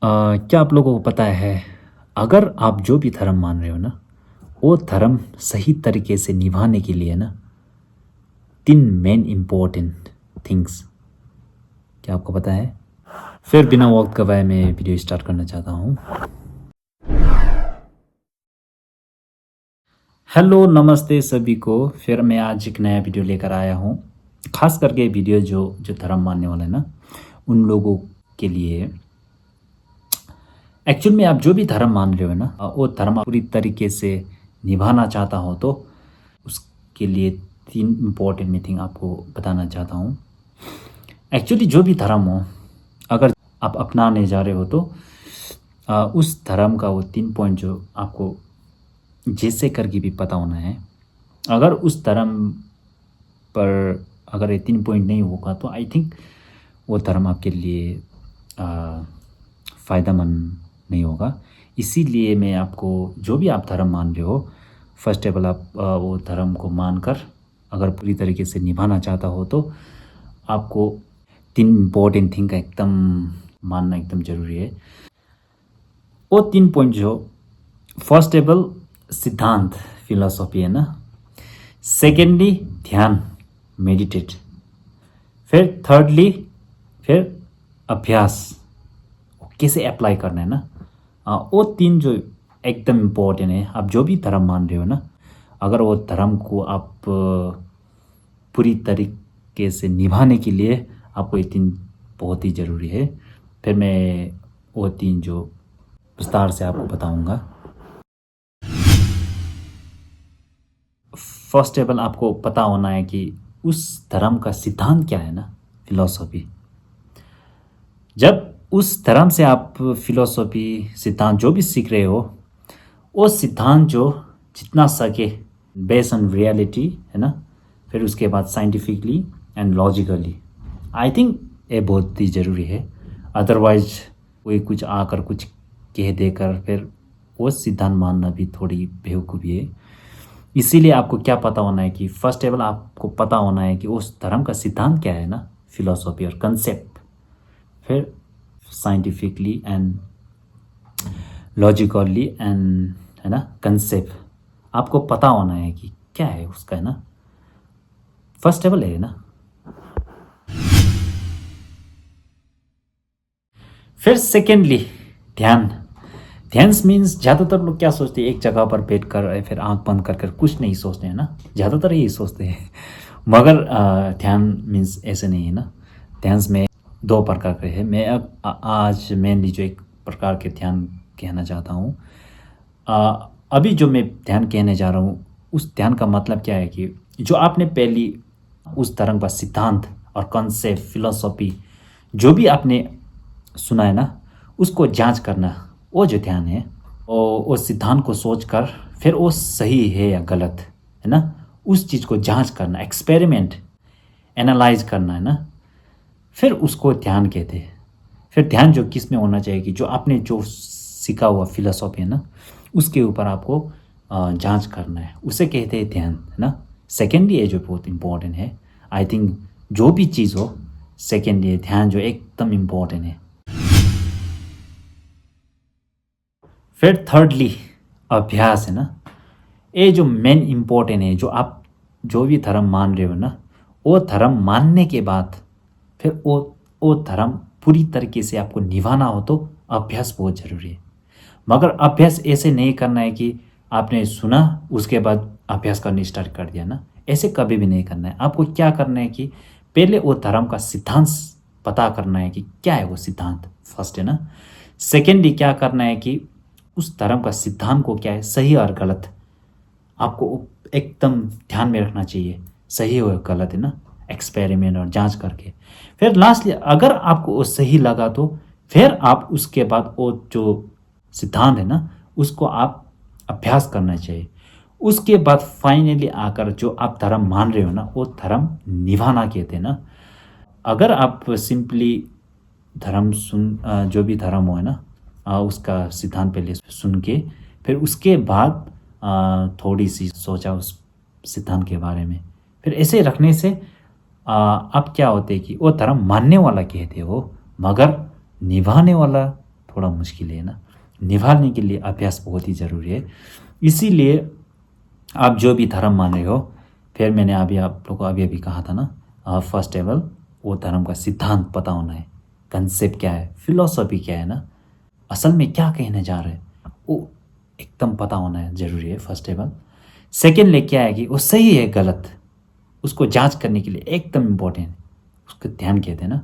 क्या आप लोगों को पता है, अगर आप जो भी धर्म मान रहे हो ना, वो धर्म सही तरीके से निभाने के लिए ना 3 मेन इम्पोर्टेंट थिंग्स, क्या आपको पता है? फिर बिना वक्त गवाए मैं वीडियो स्टार्ट करना चाहता हूँ। हेलो नमस्ते सभी को। फिर मैं आज एक नया वीडियो लेकर आया हूँ। खास करके वीडियो जो जो धर्म मानने वाले हैं ना, उन लोगों के लिए। एक्चुअल में आप जो भी धर्म मान रहे हो ना, वो धर्म पूरी तरीके से निभाना चाहता हो तो उसके लिए 3 इम्पोर्टेंट मीटिंग आपको बताना चाहता हूँ। एक्चुअली जो भी धर्म हो, अगर आप अपनाने जा रहे हो तो उस धर्म का वो 3 पॉइंट जो आपको जैसे करके भी पता होना है। अगर उस धर्म पर अगर ये 3 पॉइंट नहीं होगा तो आई थिंक वो धर्म आपके लिए फ़ायदेमंद नहीं होगा। इसीलिए मैं आपको, जो भी आप धर्म मान रहे हो, फर्स्ट ऑफ ऑल आप वो धर्म को मानकर अगर पूरी तरीके से निभाना चाहता हो तो आपको 3 इम्पोर्टेंट थिंग का एकदम मानना एकदम ज़रूरी है। वो 3 पॉइंट जो, फर्स्ट ऑफ ऑल सिद्धांत, फिलॉसफी है ना। सेकेंडली ध्यान, मेडिटेट। फिर थर्डली फिर अभ्यास, कैसे अप्लाई करना है ना। वो 3 जो एकदम इम्पोर्टेंट है। आप जो भी धर्म मान रहे हो ना, अगर वो धर्म को आप पूरी तरीके से निभाने के लिए आपको ये 3 बहुत ही ज़रूरी है। फिर मैं वो 3 जो विस्तार से आपको बताऊंगा। फर्स्ट ऑफ ऑल आपको पता होना है कि उस धर्म का सिद्धांत क्या है ना, फिलॉसफी। जब उस धर्म से आप फिलॉसफी सिद्धांत जो भी सीख रहे हो, वो सिद्धांत जो जितना सके बेस्ड ऑन रियलिटी है ना, फिर उसके बाद scientifically and logically, I think ये बहुत ही ज़रूरी है। अदरवाइज कोई कुछ आकर कुछ कह देकर फिर वो सिद्धांत मानना भी थोड़ी बेवकूफ़ी है। इसीलिए आपको क्या पता होना है कि फर्स्ट ऑफ ऑल आपको पता होना है कि उस धर्म का सिद्धांत क्या है ना, फिलॉसफी और कंसेप्ट। फिर साइंटिफिकली एंड लॉजिकली एंड है ना कंसेप्ट आपको पता होना है कि क्या है उसका, है ना। फर्स्ट ऑफ ऑल है ना। फिर सेकेंडली ध्यान। ध्यान मीन्स, ज़्यादातर लोग क्या सोचते हैं, एक जगह पर बैठ कर फिर आंख बंद कर कर कुछ नहीं सोचते हैं ना, ज़्यादातर यही सोचते हैं। मगर ध्यान मीन्स ऐसे नहीं है ना। ध्यान में 2 प्रकार के हैं। मैं अब आज मेनली जो एक प्रकार के ध्यान कहना चाहता हूँ। अभी जो मैं ध्यान कहने जा रहा हूँ, उस ध्यान का मतलब क्या है कि जो आपने पहली उस तरह का सिद्धांत और कॉन्सेप्ट, फिलॉसफी जो भी आपने सुना है ना, उसको जांच करना, वो जो ध्यान है। और उस सिद्धांत को सोचकर फिर वो सही है या गलत है ना, उस चीज़ को जांच करना, एक्सपेरिमेंट, एनालाइज करना है ना, फिर उसको ध्यान कहते हैं। फिर ध्यान जो किस में होना चाहिए कि जो आपने जो सीखा हुआ फिलॉसफी है ना, उसके ऊपर आपको जांच करना है, उसे कहते हैं ध्यान, है ना। सेकेंडली ये जो बहुत इम्पोर्टेंट है, आई थिंक जो भी चीज़ हो, सेकेंडली ध्यान जो एकदम इम्पोर्टेंट है। फिर थर्डली अभ्यास है ना। ये जो मेन इम्पोर्टेंट है। जो आप जो भी धर्म मान रहे हो ना, वो धर्म मानने के बाद फिर वो धर्म पूरी तरीके से आपको निभाना हो तो अभ्यास बहुत ज़रूरी है। मगर अभ्यास ऐसे नहीं करना है कि आपने सुना उसके बाद अभ्यास करने स्टार्ट कर दिया ना, ऐसे कभी भी नहीं करना है। आपको क्या करना है कि पहले वो धर्म का सिद्धांत पता करना है कि क्या है वो सिद्धांत, फर्स्ट है ना। सेकेंडली क्या करना है कि उस धर्म का सिद्धांत को क्या है, सही और गलत, आपको एकदम ध्यान में रखना चाहिए, सही और गलत है ना, एक्सपेरिमेंट और जांच करके। फिर लास्टली अगर आपको वो सही लगा तो फिर आप उसके बाद वो जो सिद्धांत है ना, उसको आप अभ्यास करना चाहिए। उसके बाद फाइनली आकर जो आप धर्म मान रहे हो ना, वो धर्म निभाना कहते हैं ना। अगर आप सिंपली धर्म जो भी धर्म हो है ना, उसका सिद्धांत पहले सुन के फिर उसके बाद थोड़ी सी सोचा उस सिद्धांत के बारे में, फिर ऐसे रखने से अब क्या होते कि वो धर्म मानने वाला कहते हो, मगर निभाने वाला थोड़ा मुश्किल है ना, निभाने के लिए अभ्यास बहुत ही ज़रूरी है। इसीलिए आप जो भी धर्म मान रहे हो, फिर मैंने अभी आप लोग को अभी अभी कहा था ना, फर्स्ट लेवल वो धर्म का सिद्धांत पता होना है, कंसेप्ट क्या है, फिलॉसफी क्या है ना, असल में क्या कहने जा रहे हैं वो एकदम पता होना है ज़रूरी है फर्स्ट लेवल। सेकेंड ले क्या है कि वो सही है गलत, उसको जांच करने के लिए एकदम इम्पोर्टेंट है, उसको ध्यान कहते हैं ना,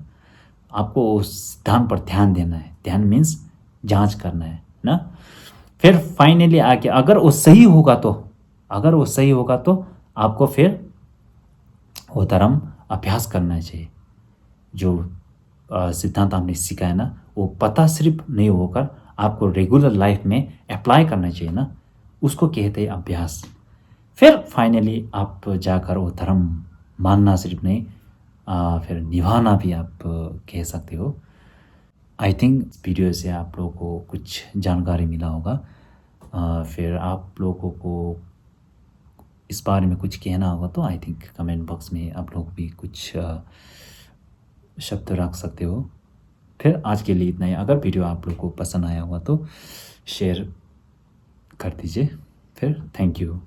आपको उस सिद्धांत पर ध्यान देना है, ध्यान मीन्स जांच करना है ना। फिर फाइनली आके अगर वो सही होगा तो, अगर वो सही होगा तो आपको फिर वो धर्म अभ्यास करना चाहिए। जो सिद्धांत आपने सीखा है ना, वो पता सिर्फ नहीं होकर आपको रेगुलर लाइफ में अप्लाई करना चाहिए ना, उसको कहते हैं अभ्यास। फिर फाइनली आप जाकर वो धर्म मानना सिर्फ नहीं, फिर निभाना भी आप कह सकते हो। आई थिंक वीडियो से आप लोगों को कुछ जानकारी मिला होगा। फिर आप लोगों को इस बारे में कुछ कहना होगा तो आई थिंक कमेंट बॉक्स में आप लोग भी कुछ शब्द रख सकते हो। फिर आज के लिए इतना ही। अगर वीडियो आप लोग को पसंद आया होगा तो शेयर कर दीजिए। फिर थैंक यू।